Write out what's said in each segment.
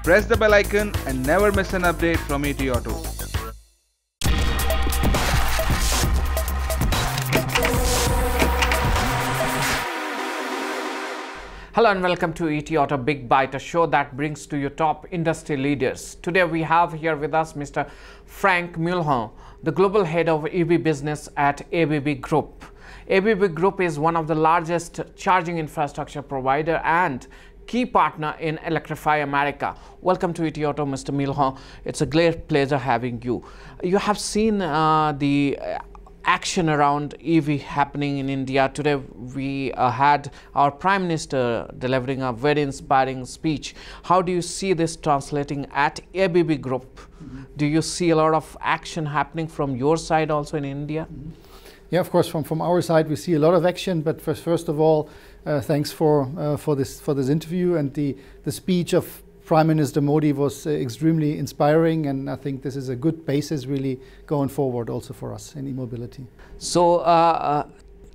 Press the bell icon and never miss an update from ETAuto. Hello and welcome to ETAuto Big Bite, a show that brings to you top industry leaders. Today we have here with us Mr. Frank Muehlon, the global head of EV business at ABB Group. ABB Group is one of the largest charging infrastructure provider and key partner in Electrify America. Welcome to ETAuto, Mr. Muehlon. It's a great pleasure having you. You have seen the action around EV happening in India. Today we had our Prime Minister delivering a very inspiring speech. How do you see this translating at ABB Group? Do you see a lot of action happening from your side also in India? Yeah, of course, from our side we see a lot of action, but first of all, thanks for this interview, and the speech of Prime Minister Modi was extremely inspiring, and I think this is a good basis really going forward also for us in e-mobility. So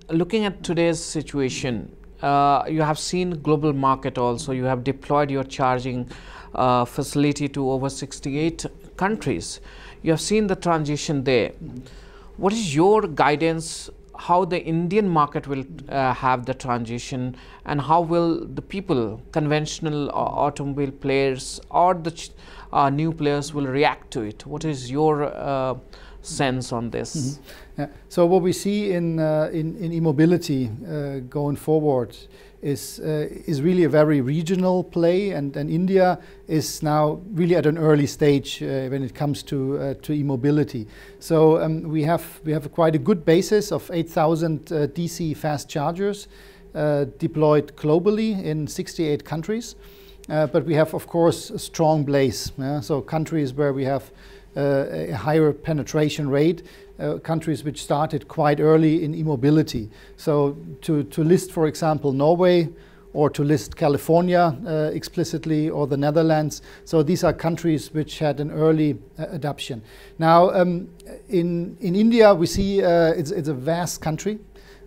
looking at today's situation, you have seen global market also. You have deployed your charging facility to over 68 countries. You have seen the transition there. What is your guidance, how the Indian market will have the transition, and how will the people, conventional automobile players or the new players will react to it? What is your sense on this? Yeah. So what we see in e-mobility going forward is really a very regional play, and India is now really at an early stage when it comes to e-mobility. So we have quite a good basis of 8,000 DC fast chargers deployed globally in 68 countries. But we have, of course, a strong place. So countries where we have a higher penetration rate, countries which started quite early in e-mobility. So to list, for example, Norway, or to list California explicitly, or the Netherlands. So these are countries which had an early adoption. Now in India we see it's a vast country,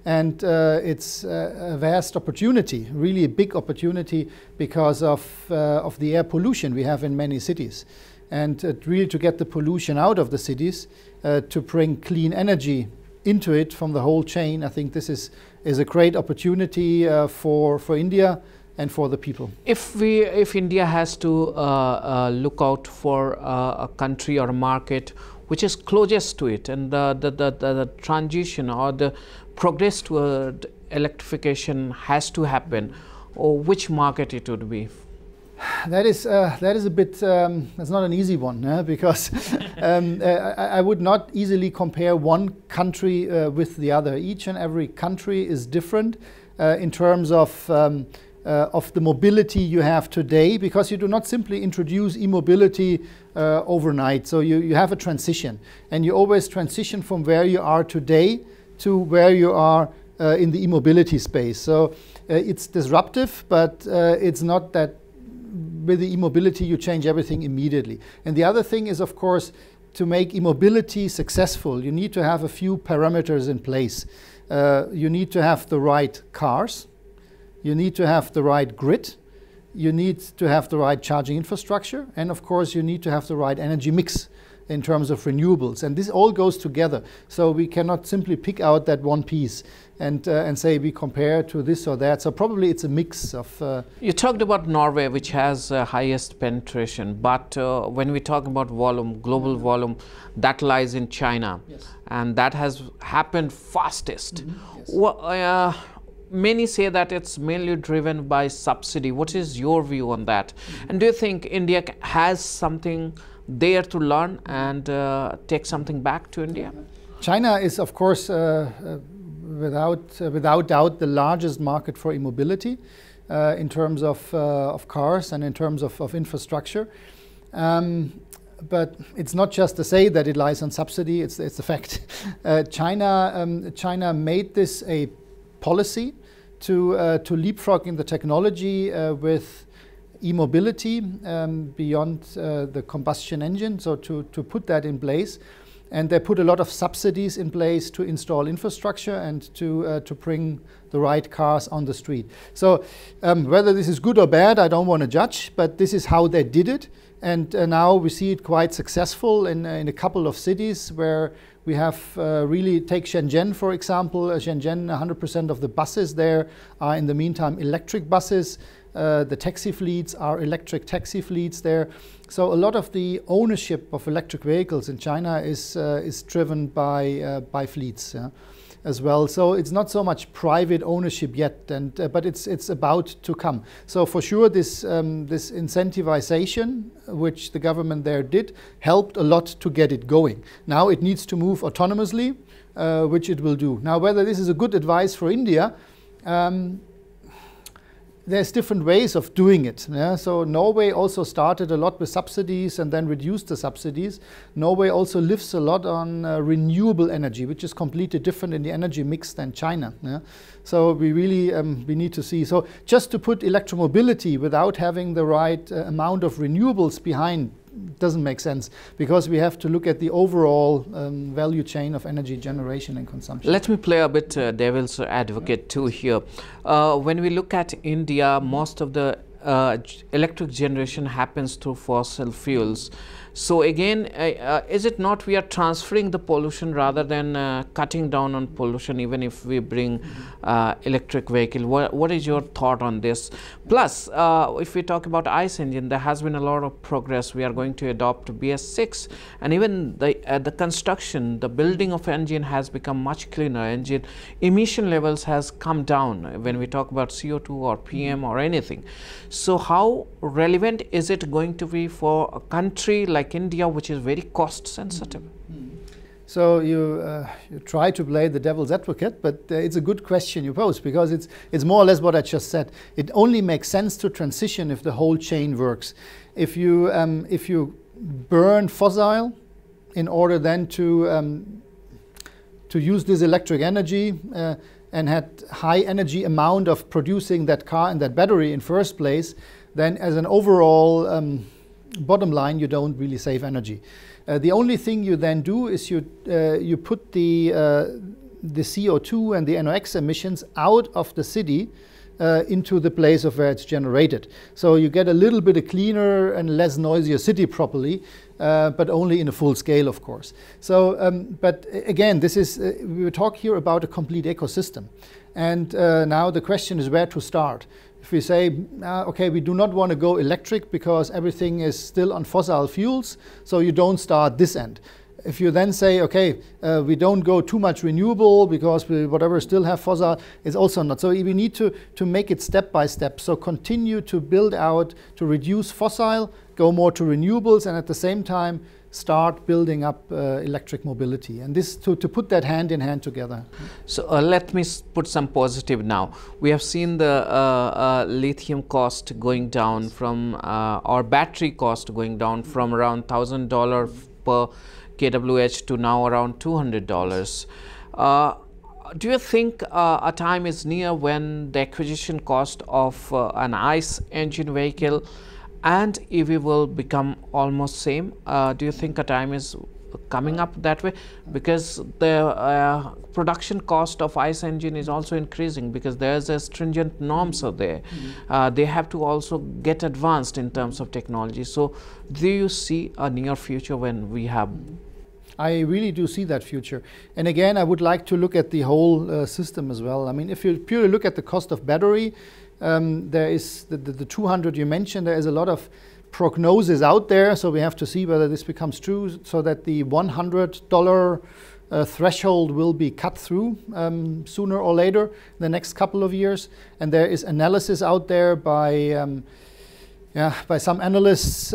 and it's a vast opportunity, really a big opportunity, because of the air pollution we have in many cities. And really to get the pollution out of the cities, to bring clean energy into it from the whole chain, I think this is a great opportunity for India and for the people. If India has to look out for a country or a market which is closest to it, and the transition or the progress toward electrification has to happen, or which market it would be? That is a bit, that's not an easy one, because I would not easily compare one country with the other. Each and every country is different in terms of the mobility you have today, because you do not simply introduce e-mobility overnight. So you have a transition, and you always transition from where you are today to where you are in the e-mobility space. So it's disruptive, but it's not that with the e-mobility you change everything immediately. And the other thing is, of course, to make e-mobility successful, you need to have a few parameters in place. You need to have the right cars, you need to have the right grid, you need to have the right charging infrastructure, and of course you need to have the right energy mix in terms of renewables, and this all goes together. So we cannot simply pick out that one piece and say we compare to this or that. So probably it's a mix of. You talked about Norway, which has highest penetration, but when we talk about volume, global volume, that lies in China, Yes. and that has happened fastest. Yes. Many say that it's mainly driven by subsidy. What is your view on that? And do you think India has something there to learn and take something back to India? China is, of course, without doubt, the largest market for e-mobility in terms of cars and in terms of infrastructure. But it's not just to say that it lies on subsidy, it's a fact. China made this a policy to leapfrog in the technology with e-mobility beyond the combustion engine, so to put that in place. and they put a lot of subsidies in place to install infrastructure and to bring the right cars on the street. So whether this is good or bad, I don't want to judge, but this is how they did it. And now we see it quite successful in a couple of cities where we have really, take Shenzhen for example. Shenzhen, 100% of the buses there are in the meantime electric buses. The taxi fleets are electric taxi fleets there. So a lot of the ownership of electric vehicles in China is driven by fleets. Yeah, as well. So it's not so much private ownership yet, and but it's about to come. So for sure, this incentivization, which the government there did, helped a lot to get it going. Now it needs to move autonomously, which it will do. Now, whether this is a good advice for India, there's different ways of doing it. Yeah? So Norway also started a lot with subsidies and then reduced the subsidies. Norway also lives a lot on renewable energy, which is completely different in the energy mix than China. Yeah? So we really we need to see. So just to put electromobility without having the right amount of renewables behind doesn't make sense, because we have to look at the overall value chain of energy generation and consumption. Let me play a bit devil's advocate too here. When we look at India, most of the electric generation happens through fossil fuels. So again, is it not we are transferring the pollution rather than cutting down on pollution, even if we bring electric vehicle? What is your thought on this? Plus, if we talk about ICE engine, there has been a lot of progress. We are going to adopt BS6, and even the construction, the building of engine has become much cleaner. Engine emission levels has come down when we talk about CO2 or PM or anything. So how relevant is it going to be for a country like India, which is very cost sensitive? So you try to play the devil's advocate, but it's a good question you pose, because it's more or less what I just said. It only makes sense to transition if the whole chain works. If you burn fossil in order then to use this electric energy and had high energy amount of producing that car and that battery in first place, then as an overall bottom line, you don't really save energy. The only thing you then do is you put the CO2 and the NOx emissions out of the city into the place of where it's generated. So you get a little bit of cleaner and less noisier city properly, but only in a full scale, of course. So, but again, this is we talk here about a complete ecosystem, and now the question is where to start. If we say, okay, we do not want to go electric because everything is still on fossil fuels, so you don't start this end. If you then say, okay, we don't go too much renewable because we whatever still have fossil, it's also not. So we need to make it step by step. So continue to build out, to reduce fossil, go more to renewables, and at the same time start building up electric mobility, and this to put that hand in hand together. So let me put some positive now. We have seen the lithium cost going down from or battery cost going down from around $1,000 per kWh to now around $200. Do you think a time is near when the acquisition cost of an ICE engine vehicle and EV will become almost same? Do you think a time is coming up that way? Because the production cost of ICE engine is also increasing, because there's a stringent norms out there. They have to also get advanced in terms of technology. So do you see a near future when we have? I really do see that future. And again, I would like to look at the whole system as well. I mean, if you purely look at the cost of battery, there is the 200 you mentioned. There is a lot of prognosis out there, so we have to see whether this becomes true, so that the $100 threshold will be cut through sooner or later in the next couple of years. And there is analysis out there by some analysts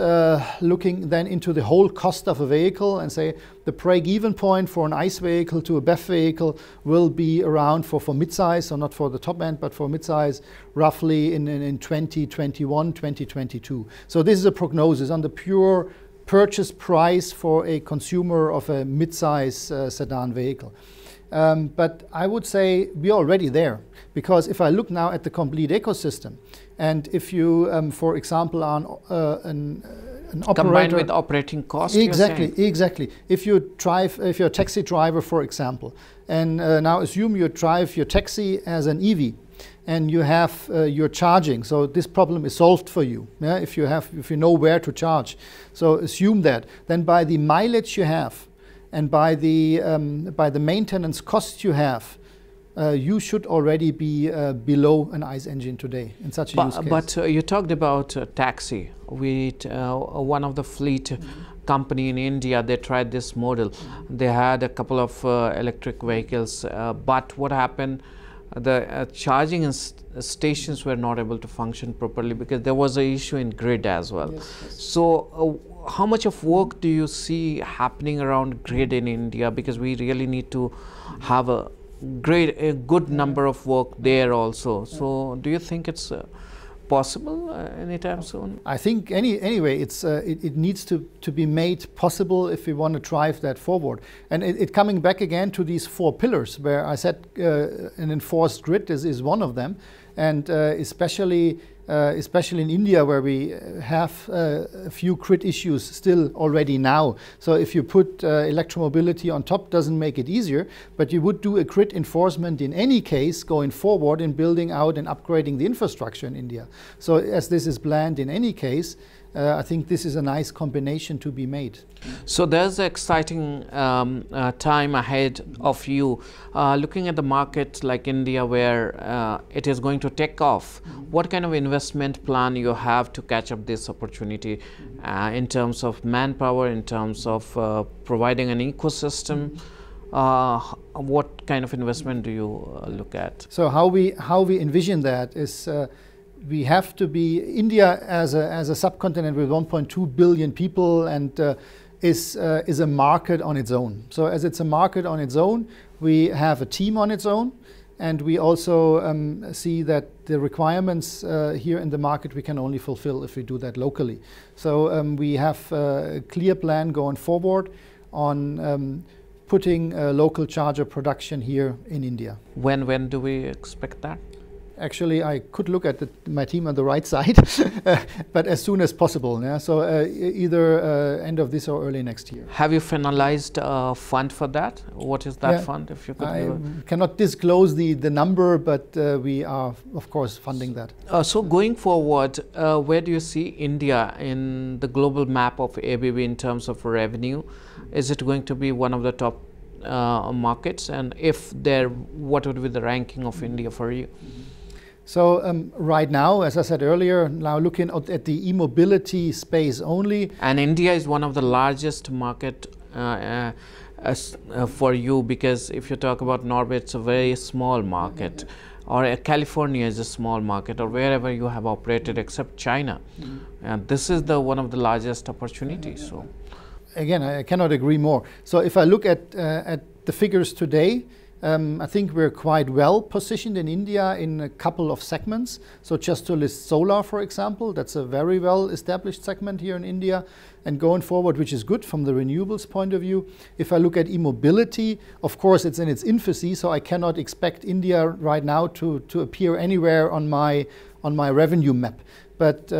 looking then into the whole cost of a vehicle and say the break-even point for an ICE vehicle to a BEV vehicle will be around for mid-size, so not for the top end, but for mid-size, roughly in 2021, 2022. So this is a prognosis on the pure purchase price for a consumer of a mid-size sedan vehicle. But I would say we're already there, because if I look now at the complete ecosystem, and if you, for example, are an an operator combined with operating cost. Exactly. If you're a taxi driver, for example, and now assume you drive your taxi as an EV, and you have your charging, so this problem is solved for you. Yeah? If you know where to charge, so assume that. Then by the mileage you have, and by the maintenance cost you have, you should already be below an ICE engine today in such a use case. But you talked about taxi. One of the fleet company in India, they tried this model. They had a couple of electric vehicles, but what happened? The charging stations were not able to function properly because there was an issue in grid as well. Yes. So how much of work do you see happening around grid in India? Because we really need to have a good number of work there also. So do you think it's possible anytime soon? I think anyway it needs to be made possible if we want to drive that forward. And it coming back again to these 4 pillars where I said an enforced grid is one of them, and especially in India, where we have a few grid issues still already now. So if you put electromobility on top, doesn't make it easier, but you would do a grid enforcement in any case going forward in building out and upgrading the infrastructure in India. So as this is planned in any case, I think this is a nice combination to be made. So there's an exciting time ahead of you. Looking at the market like India, where it is going to take off, what kind of investment plan you have to catch up this opportunity in terms of manpower, in terms of providing an ecosystem? What kind of investment do you look at? So how we envision that is we have to be India as a subcontinent with 1.2 billion people, and is a market on its own. So as it's a market on its own, we have a team on its own, and we also see that the requirements here in the market we can only fulfill if we do that locally. So we have a clear plan going forward on putting local charger production here in India. When do we expect that? Actually, I could look at my team on the right side, but as soon as possible. Yeah? So either end of this or early next year. Have you finalized a fund for that? What is that fund? If you could I cannot disclose the number, but we are, of course, funding that. So going forward, where do you see India in the global map of ABB in terms of revenue? Is it going to be one of the top markets? And if there, what would be the ranking of India for you? So right now, as I said earlier, now looking at the e-mobility space only. And India is one of the largest market for you, because if you talk about Norway, it's a very small market, or California is a small market, or wherever you have operated except China. And this is one of the largest opportunities. So again, I cannot agree more. So if I look at the figures today, I think we're quite well positioned in India in a couple of segments. So just to list solar, for example, that's a very well established segment here in India, and going forward, which is good from the renewables point of view. If I look at e-mobility, of course, it's in its infancy, so I cannot expect India right now to appear anywhere on my revenue map. But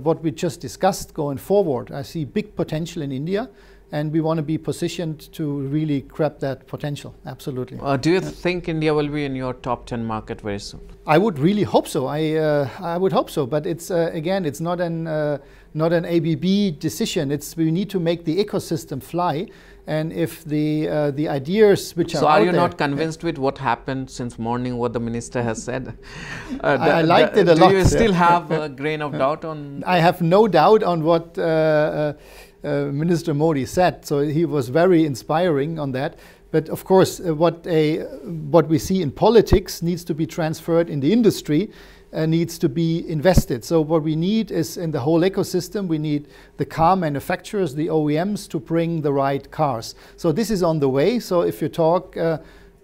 what we just discussed going forward, I see big potential in India, and we want to be positioned to really grab that potential. Absolutely. Do you think India will be in your top 10 market very soon? I would really hope so. I would hope so. But it's again, it's not an ABB decision. We need to make the ecosystem fly. And if the ideas which are out there. So are you not convinced with what happened since morning, what the minister has said? I liked it a lot. Do you still have a grain of doubt on? I have no doubt on what Minister Modi said. So he was very inspiring on that. But of course, what we see in politics needs to be transferred in the industry, needs to be invested. So what we need is, in the whole ecosystem, we need the car manufacturers, the OEMs, to bring the right cars. So this is on the way. So if you talk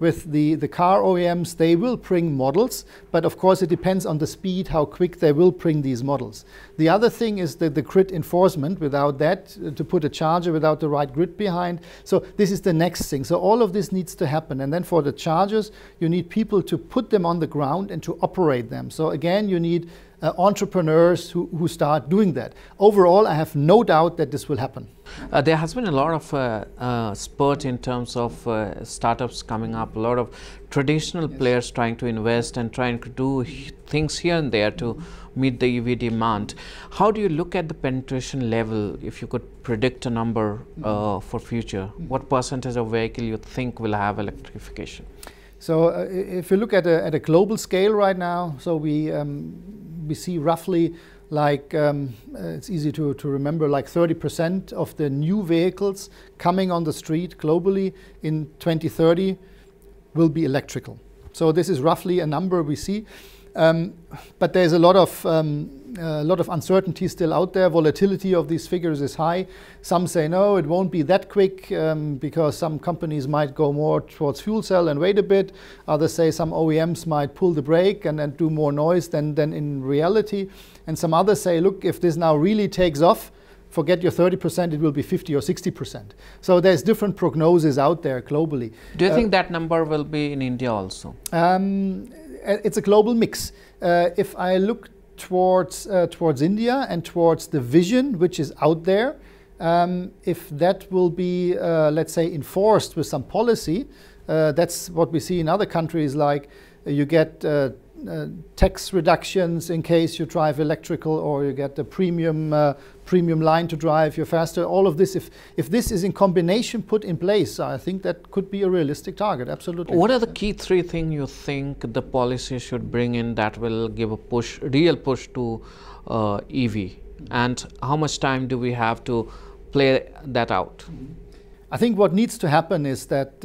with the car OEMs, they will bring models, but of course it depends on the speed, how quick they will bring these models. The other thing is the grid enforcement. Without that, to put a charger without the right grid behind. So this is the next thing. So all of this needs to happen. And then for the chargers, you need people to put them on the ground and to operate them. So again, you need entrepreneurs who start doing that. Overall, I have no doubt that this will happen. There has been a lot of spurt in terms of startups coming up, a lot of traditional players trying to invest and trying to do things here and there to meet the EV demand. How do you look at the penetration level, if you could predict a number for future? What percentage of vehicle you think will have electrification? So if you look at a global scale right now, so we see roughly like, it's easy to remember, like 30% of the new vehicles coming on the street globally in 2030 will be electrical. So this is roughly a number we see. But there's a lot of uncertainty still out there. Volatility of these figures is high. Some say no, it won't be that quick because some companies might go more towards fuel cell and wait a bit. Others say some OEMs might pull the brake and do more noise than in reality. And some others say, look, if this now really takes off, forget your 30%, it will be 50 or 60%. So there's different prognoses out there globally. Do you think that number will be in India also? It's a global mix. If I look towards India and towards the vision which is out there, if that will be, let's say, enforced with some policy, that's what we see in other countries, like you get tax reductions in case you drive electrical, or you get the premium line to drive you faster. All of this, if this is in combination put in place, I think that could be a realistic target, absolutely. What are the key three things you think the policy should bring in that will give a push, real push to EV? And how much time do we have to play that out? I think what needs to happen is that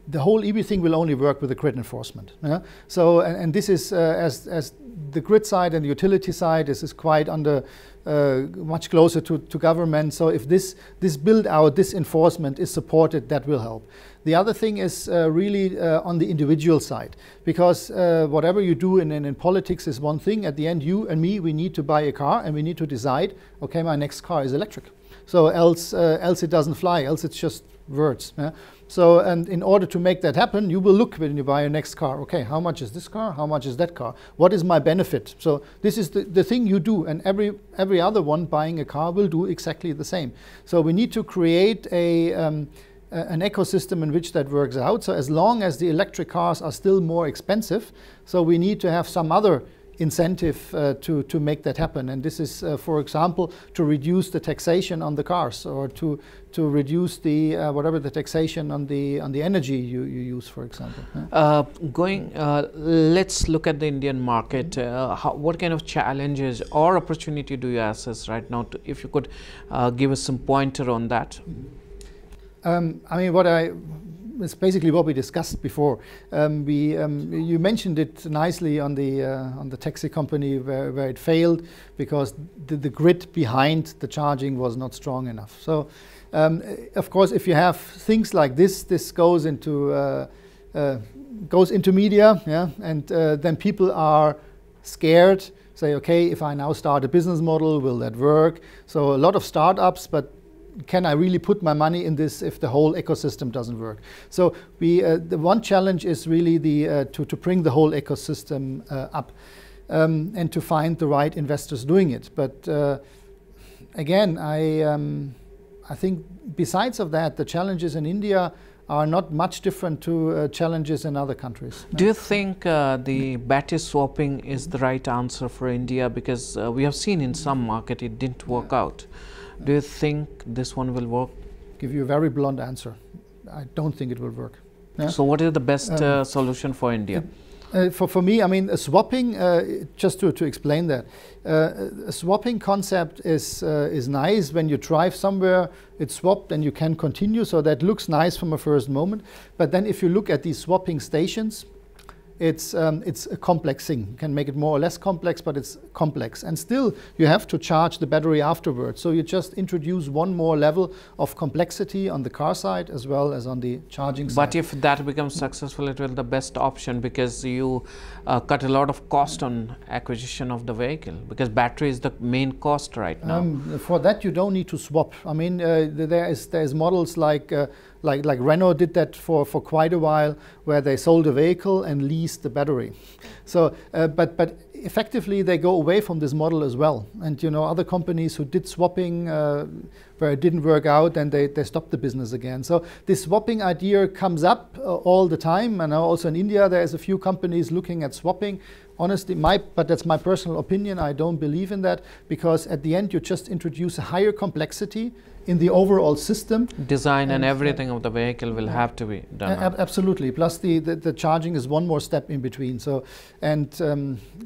the whole EV thing will only work with the grid enforcement. Yeah? So, and this is as the grid side and the utility side, this is quite under much closer to government. So if this build out, this enforcement is supported, that will help. The other thing is really on the individual side, because whatever you do in politics is one thing. At the end, you and me, we need to buy a car and we need to decide, okay, my next car is electric. So else it doesn't fly, else it's just words. Yeah? So, and in order to make that happen, you will look when you buy your next car, okay, how much is this car? How much is that car? What is my benefit? So this is the thing you do, and every other one buying a car will do exactly the same. So we need to create an ecosystem in which that works out. So as long as the electric cars are still more expensive, so we need to have some other incentive to make that happen. And this is, for example, to reduce the taxation on the cars, or to reduce the whatever the taxation on the energy you use, for example. Let's look at the Indian market. What kind of challenges or opportunity do you assess right now? If you could give us some pointer on that. I mean, it's basically what we discussed before. You mentioned it nicely on the taxi company where it failed because the grid behind the charging was not strong enough. So, of course, if you have things like this goes into media, yeah, and then people are scared. Say, okay, if I now start a business model, will that work? So a lot of startups, but can I really put my money in this if the whole ecosystem doesn't work? So the one challenge is really to bring the whole ecosystem up and to find the right investors doing it. But again, I think besides of that, the challenges in India are not much different to challenges in other countries. Do you think the battery swapping is the right answer for India? Because we have seen in some market it didn't work out. Do you think this one will work? Give you a very blunt answer. I don't think it will work. Yeah? So what is the best solution for India? For me, I mean, a swapping, just to explain that, a swapping concept is nice. When you drive somewhere, it's swapped and you can continue. So that looks nice from a first moment. But then if you look at these swapping stations, it's a complex thing. You can make it more or less complex, but it's complex. And still, you have to charge the battery afterwards. So you just introduce one more level of complexity on the car side as well as on the charging side. But if that becomes successful, it will be the best option because you cut a lot of cost on acquisition of the vehicle, because battery is the main cost right now. For that, you don't need to swap. I mean, there's models like Renault did that for quite a while, where they sold a vehicle and leased the battery. So, but effectively they go away from this model as well. And you know, other companies who did swapping where it didn't work out, and they stopped the business again. So this swapping idea comes up all the time. And also in India, there's a few companies looking at swapping. Honestly, but that's my personal opinion. I don't believe in that, because at the end you just introduce a higher complexity in the overall system. Design and everything of the vehicle will have to be done. Absolutely. Plus the charging is one more step in between. So, and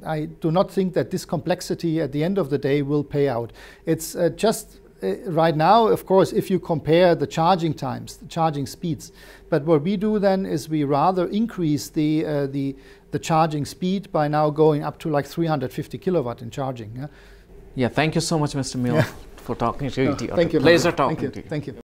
I do not think that this complexity at the end of the day will pay out. It's just right now, of course, if you compare the charging times, the charging speeds. But what we do then is we rather increase the charging speed by now going up to like 350 kilowatt in charging. Yeah, thank you so much, Mr. Muehlon, for talking to ETAuto. Thank you. Pleasure talking to you. Thank you.